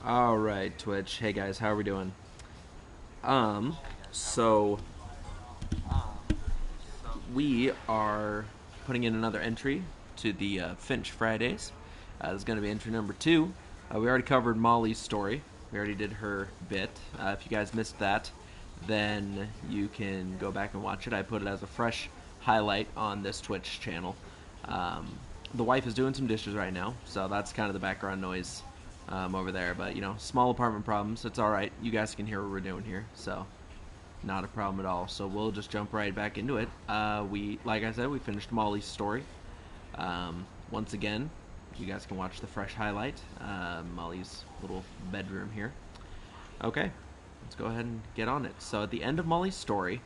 All right, Twitch. Hey guys, how are we doing? So we are putting in another entry to the Finch Fridays. This is going to be entry number two. We already covered Molly's story. We already did her bit. If you guys missed that, then you can go back and watch it. I put it as a fresh highlight on this Twitch channel. Um, the wife is doing some dishes right now, so that's kind of the background noise over there. But small apartment problems. It's all right. You guys can hear what we're doing here, so not a problem at all. So we'll just jump right back into it. Like I said, we finished Molly's story. Once again, you guys can watch the fresh highlight, Molly's little bedroom here. Okay, let's go ahead and get on it. So at the end of Molly's story,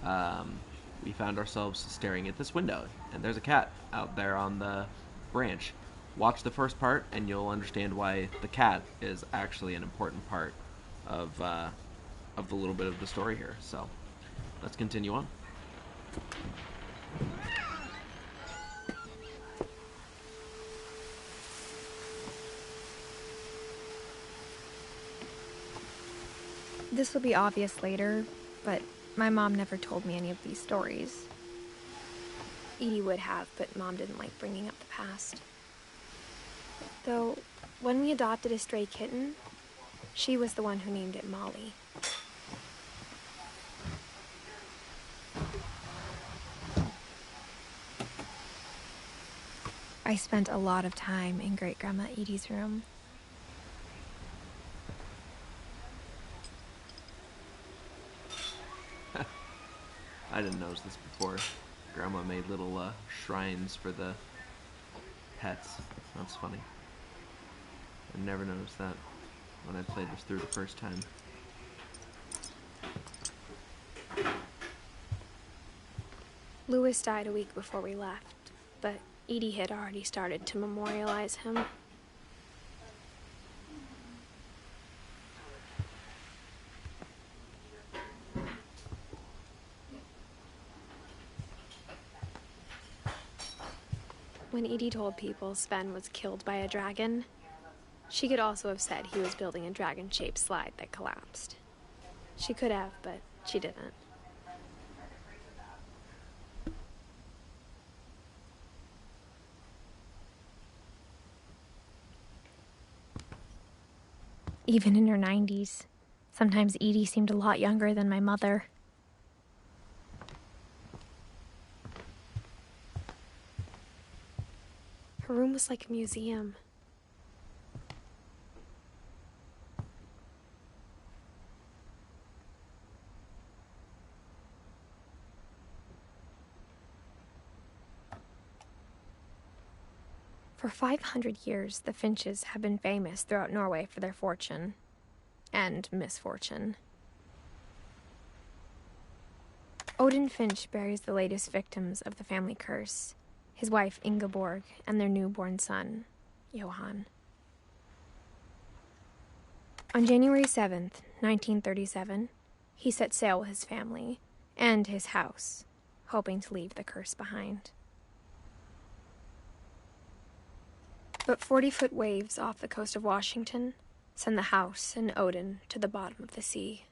we found ourselves staring at this window, and there's a cat out there on the branch. Watch the first part, and you'll understand why the cat is actually an important part of the little bit of the story here. So let's continue on. This will be obvious later, but my mom never told me any of these stories. Edie would have, but Mom didn't like bringing up the past. Though, when we adopted a stray kitten, she was the one who named it Molly. I spent a lot of time in Great-Grandma Edie's room. I didn't notice this before. Grandma made little shrines for the pets. That's funny. I never noticed that when I played this through the first time. Louis died a week before we left, but Edie had already started to memorialize him. When Edie told people Sven was killed by a dragon, she could also have said he was building a dragon-shaped slide that collapsed. She could have, but she didn't. Even in her 90s, sometimes Edie seemed a lot younger than my mother. Her room was like a museum. For 500 years, the Finches have been famous throughout Norway for their fortune and misfortune. Odin Finch buries the latest victims of the family curse, his wife Ingeborg and their newborn son, Johan. On January 7th, 1937, he set sail with his family and his house, hoping to leave the curse behind. But 40-foot waves off the coast of Washington send the house and Odin to the bottom of the sea.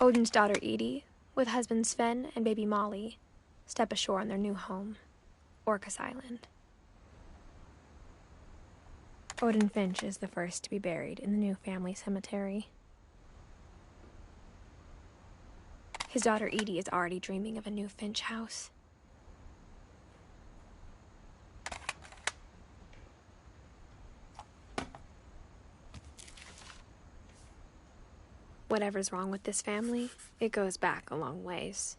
Odin's daughter Edie, with husband Sven and baby Molly, step ashore on their new home, Orcas Island. Odin Finch is the first to be buried in the new family cemetery. His daughter Edie is already dreaming of a new Finch house. Whatever's wrong with this family, it goes back a long ways.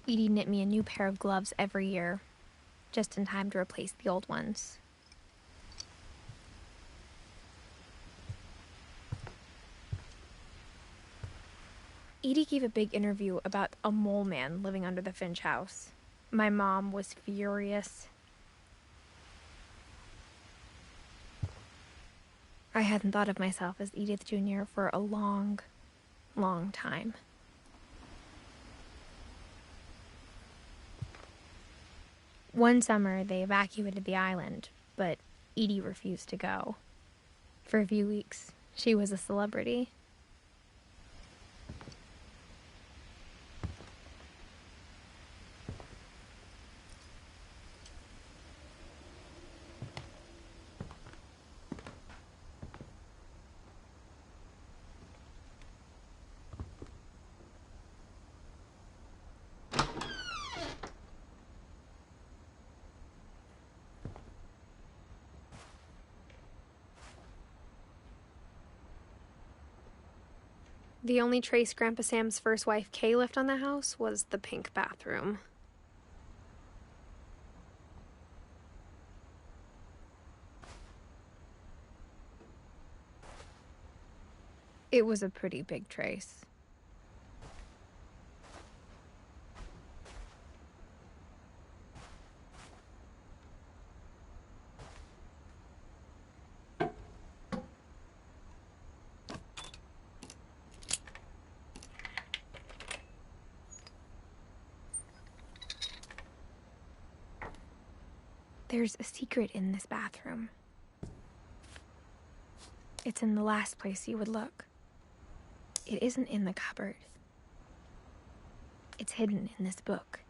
Edie knit me a new pair of gloves every year, just in time to replace the old ones. Edie gave a big interview about a mole man living under the Finch house. My mom was furious. I hadn't thought of myself as Edith Jr. for a long, long time. One summer, they evacuated the island, but Edie refused to go. For a few weeks, she was a celebrity. The only trace Grandpa Sam's first wife, Kay, left on the house was the pink bathroom. It was a pretty big trace. There's a secret in this bathroom. It's in the last place you would look. It isn't in the cupboard. It's hidden in this book.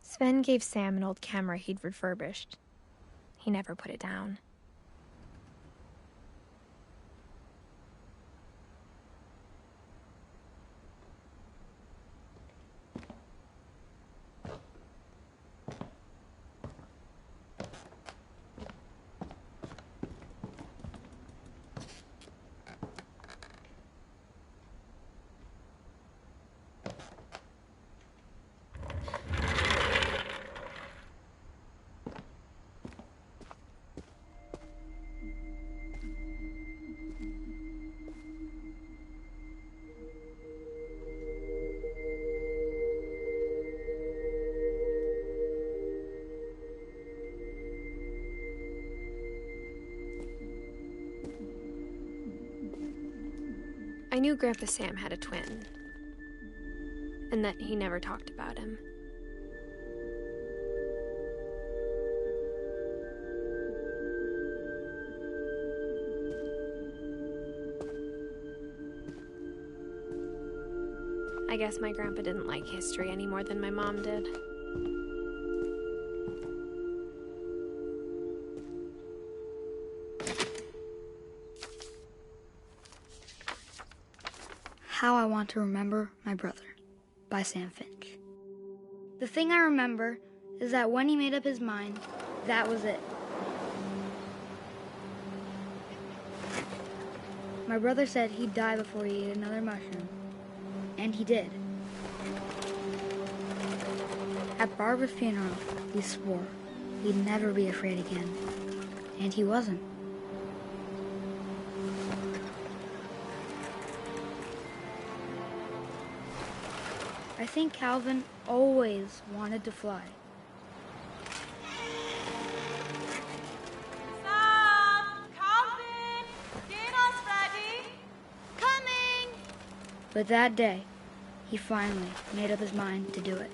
Sven gave Sam an old camera he'd refurbished. He never put it down. I knew Grandpa Sam had a twin, and that he never talked about him. I guess my grandpa didn't like history any more than my mom did. How I Want to Remember My Brother by Sam Finch. The thing I remember is that when he made up his mind, that was it. My brother said he'd die before he ate another mushroom, and he did. At Barbara's funeral, he swore he'd never be afraid again, and he wasn't. I think Calvin always wanted to fly. Sam! Calvin! Dinner's ready! Coming! But that day, he finally made up his mind to do it.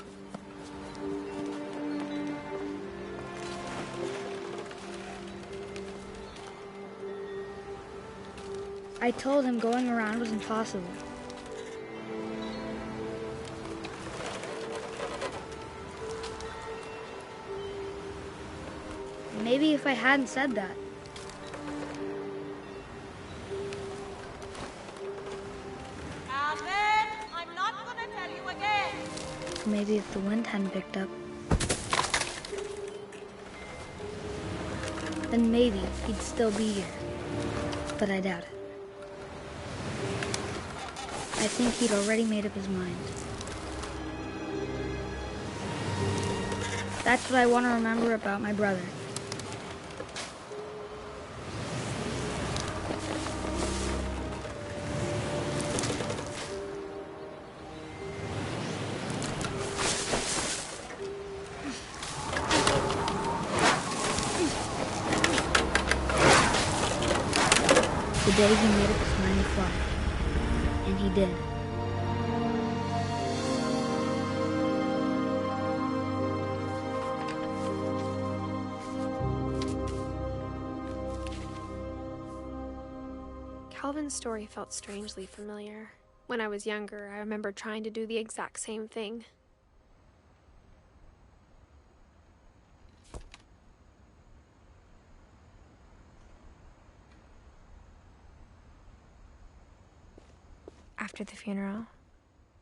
I told him going around was impossible. Maybe if I hadn't said that. Calvin, I'm not gonna tell you again. Maybe if the wind hadn't picked up, then maybe he'd still be here. But I doubt it. I think he'd already made up his mind. That's what I want to remember about my brother. The day he made up his mind to fly. And he did. Calvin's story felt strangely familiar. When I was younger, I remember trying to do the exact same thing. After the funeral,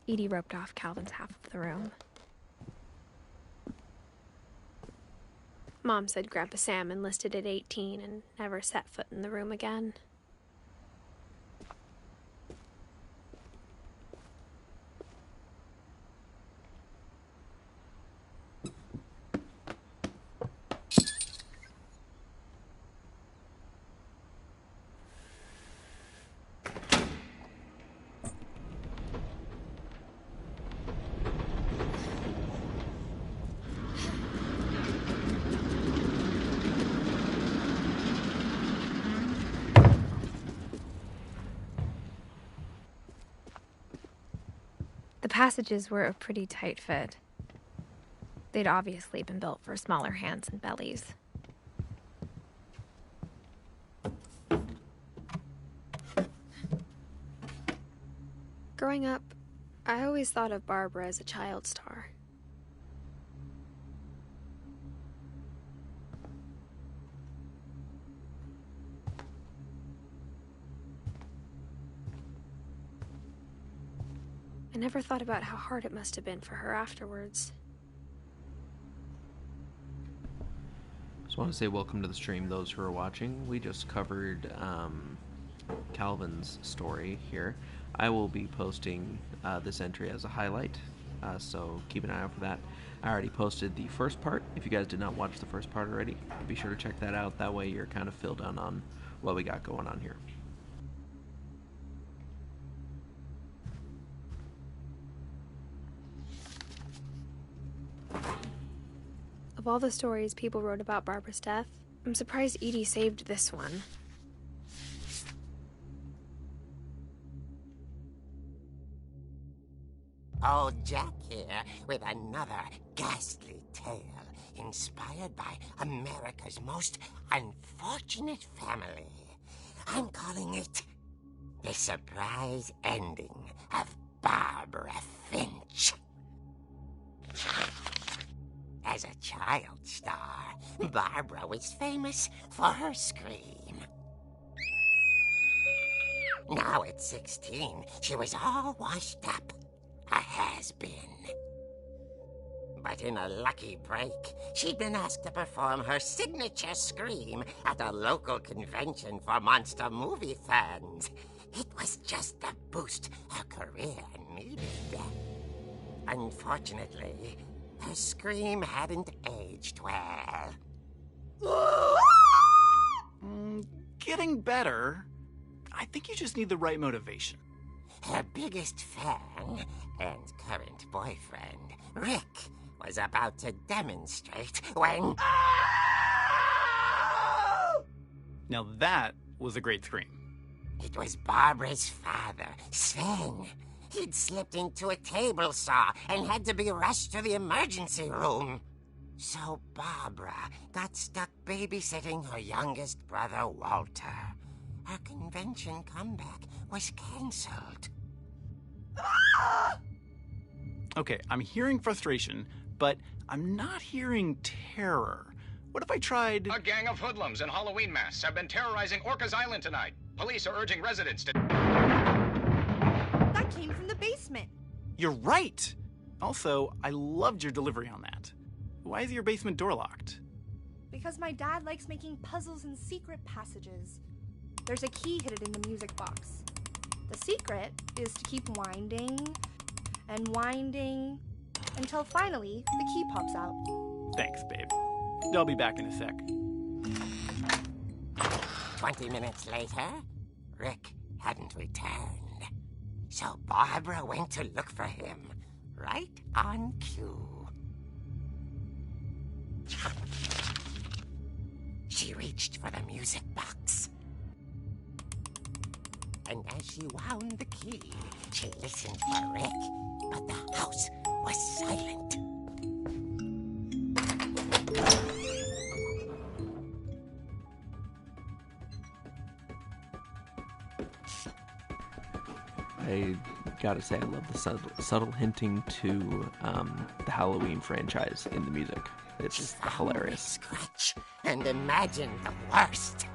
Edie roped off Calvin's half of the room. Mom said Grandpa Sam enlisted at 18 and never set foot in the room again. The passages were a pretty tight fit. They'd obviously been built for smaller hands and bellies. Growing up, I always thought of Barbara as a child star. I never thought about how hard it must have been for her afterwards. Just want to say welcome to the stream, those who are watching. We just covered Calvin's story here. I will be posting this entry as a highlight, so keep an eye out for that. I already posted the first part. If you guys did not watch the first part already, be sure to check that out. That way you're kind of filled in on what we got going on here. Of all the stories people wrote about Barbara's death, I'm surprised Edie saved this one. Old Jack here with another ghastly tale inspired by America's most unfortunate family. I'm calling it The Surprise Ending of Barbara Finch. As a child star, Barbara was famous for her scream. Now at 16, she was all washed up. A has-been. But in a lucky break, she'd been asked to perform her signature scream at a local convention for monster movie fans. It was just the boost her career needed. Unfortunately, her scream hadn't aged well. Getting better. I think you just need the right motivation. Her biggest fan and current boyfriend, Rick, was about to demonstrate when... Now that was a great scream. It was Barbara's father, Sven. He'd slipped into a table saw and had to be rushed to the emergency room. So Barbara got stuck babysitting her youngest brother, Walter. Her convention comeback was cancelled. Okay, I'm hearing frustration, but I'm not hearing terror. What if I tried... A gang of hoodlums in Halloween masks have been terrorizing Orcas Island tonight. Police are urging residents to... That came from the basement. You're right! Also, I loved your delivery on that. Why is your basement door locked? Because my dad likes making puzzles and secret passages. There's a key hidden in the music box. The secret is to keep winding and winding until finally the key pops out. Thanks, babe. I'll be back in a sec. 20 minutes later, Rick hadn't returned. So Barbara went to look for him, right on cue. She reached for the music box. And as she wound the key, she listened for Rick, but the house was silent. I gotta say, I love the subtle hinting to the Halloween franchise in the music. It's just hilarious. Scratch and imagine the worst.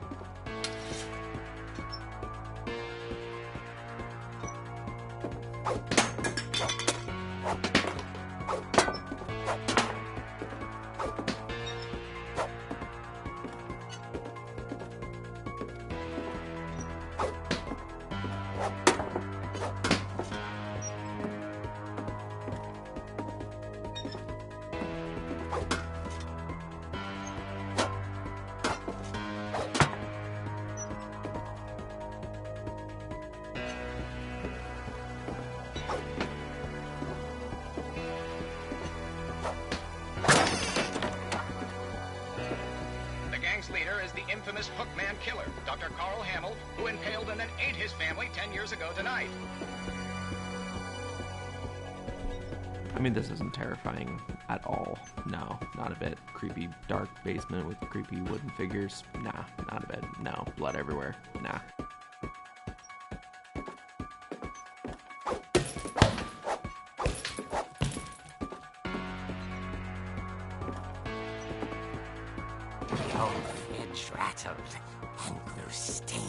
Leader is the infamous Hookman killer, Dr. Carl Hamill, who impaled and then ate his family 10 years ago tonight. I mean, this isn't terrifying at all. No, not a bit. Creepy, dark basement with creepy wooden figures. Nah, not a bit. No, blood everywhere. Nah. The old fridge rattled and grew still.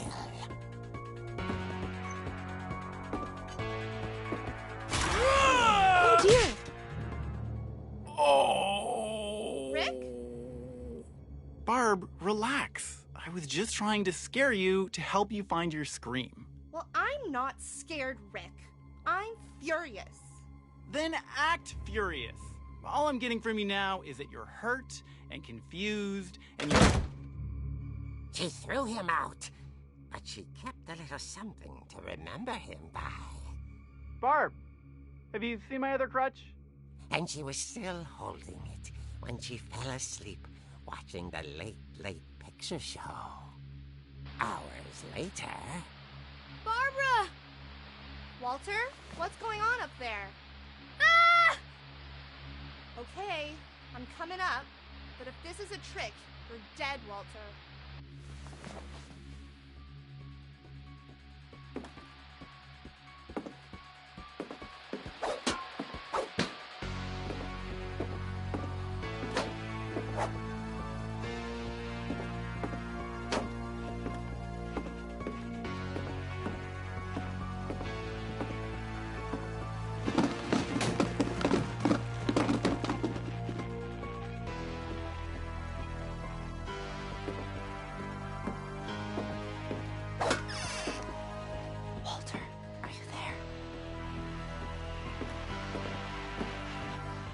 Oh dear! Oh! Rick? Barb, relax. I was just trying to scare you to help you find your scream. Well, I'm not scared, Rick. I'm furious. Then act furious. All I'm getting from you now is that you're hurt and confused and you're... She threw him out, but she kept a little something to remember him by. Barb, have you seen my other crutch? And she was still holding it when she fell asleep watching the late picture show. Hours later... Barbara! Walter, what's going on up there? Ah! Okay, I'm coming up, but if this is a trick, you're dead, Walter.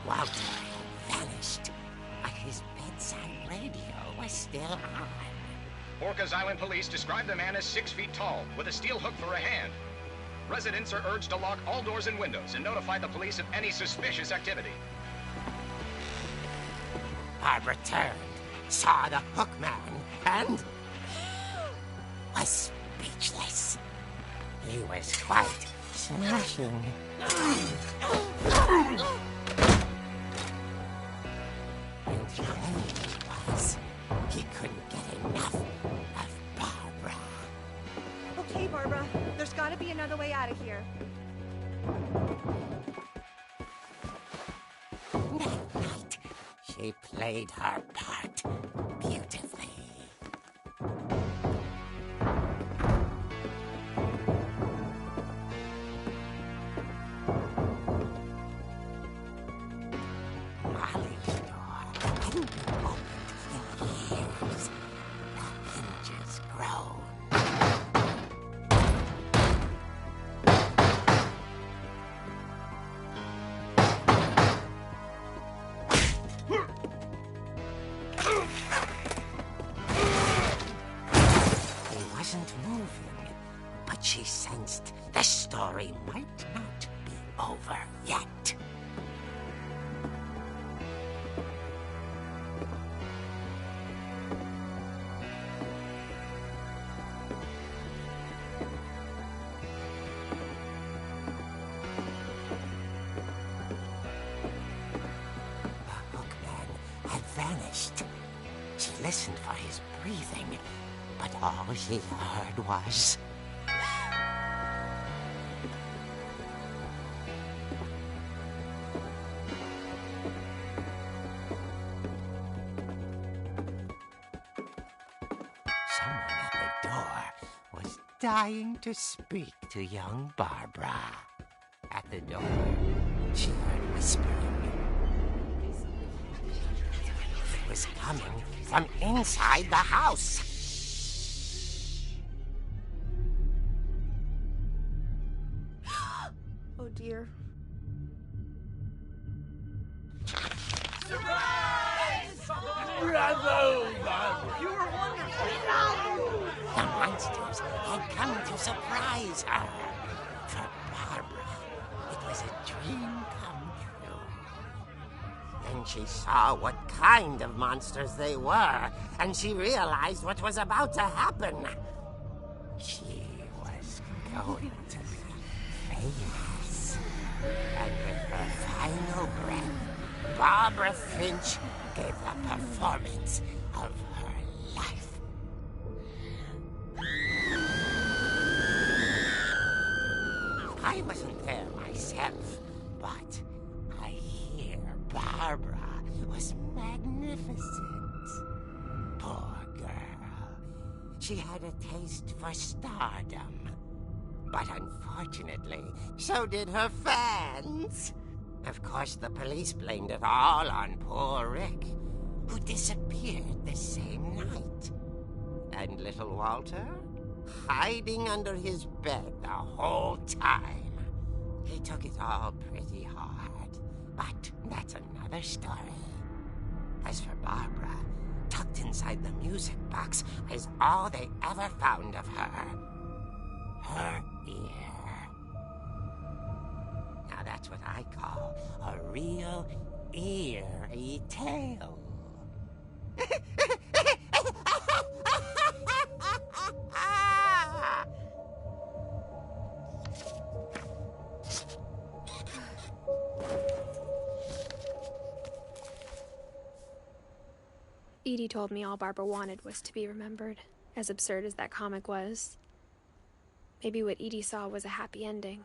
Walter had vanished, but his bedside radio was still on. Orcas Island police describe the man as 6 feet tall, with a steel hook for a hand. Residents are urged to lock all doors and windows and notify the police of any suspicious activity. Barbara turned, saw the hookman, and was speechless. He was quite smashing. And then it was, he couldn't get enough of Barbara. Okay, Barbara, there's gotta be another way out of here. That night, she played her part beautifully. Molly's door hadn't been opened in years. The hinges groaned. she sensed the story might not be over yet. Vanished. She listened for his breathing, but all she heard was... Someone at the door was dying to speak to young Barbara. At the door, she heard whispering. Was coming from inside the house. Oh dear. Surprise! Bravo, Barbara! You were wonderful! The monsters had come to surprise her. For Barbara, it was a dream come true. Then she saw what kind of monsters they were, and she realized what was about to happen. She was going to be famous. And with her final breath, Barbara Finch gave the performance of her life. I wasn't there myself, but I hear Barbara was magnificent. Poor girl. She had a taste for stardom. But unfortunately, so did her fans. Of course, the police blamed it all on poor Rick, who disappeared the same night. And little Walter, hiding under his bed the whole time. He took it all pretty hard, but that's another story. As for Barbara, tucked inside the music box is all they ever found of her. Her ear. Now that's what I call a real eerie tale. Edie told me all Barbara wanted was to be remembered, as absurd as that comic was. Maybe what Edie saw was a happy ending.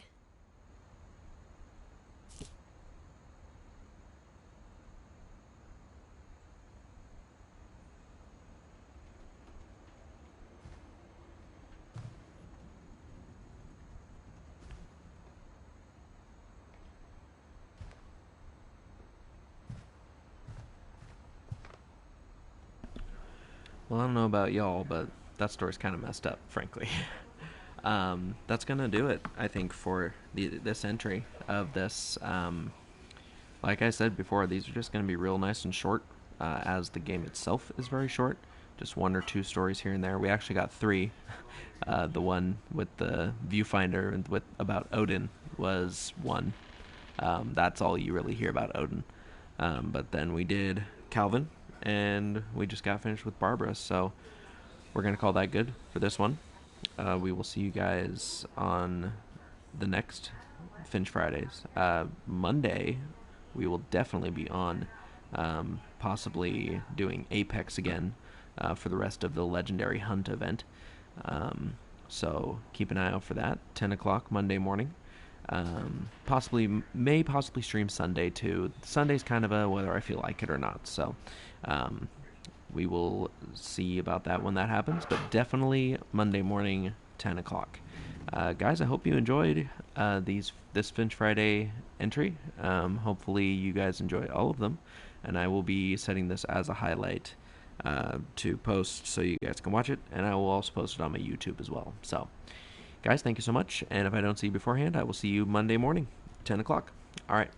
Well, I don't know about y'all, but that story's kind of messed up, frankly. That's going to do it, I think, for this entry of this. Like I said before, these are just going to be real nice and short, as the game itself is very short. Just 1 or 2 stories here and there. We actually got 3. The one with the viewfinder and about Odin was 1. That's all you really hear about Odin. But then we did Calvin, and we just got finished with Barbara, so we're going to call that good for this one. We will see you guys on the next Finch Fridays. Monday, we will definitely be on, possibly doing Apex again for the rest of the Legendary Hunt event. So keep an eye out for that, 10 o'clock Monday morning. Possibly stream Sunday too. Sunday's kind of a whether I feel like it or not, so we will see about that when that happens, but definitely Monday morning, 10 o'clock. Guys, I hope you enjoyed this Finch Friday entry. Hopefully you guys enjoy all of them, and I will be setting this as a highlight to post so you guys can watch it, and I will also post it on my YouTube as well. So guys, thank you so much, and if I don't see you beforehand, I will see you Monday morning, 10 o'clock. All right.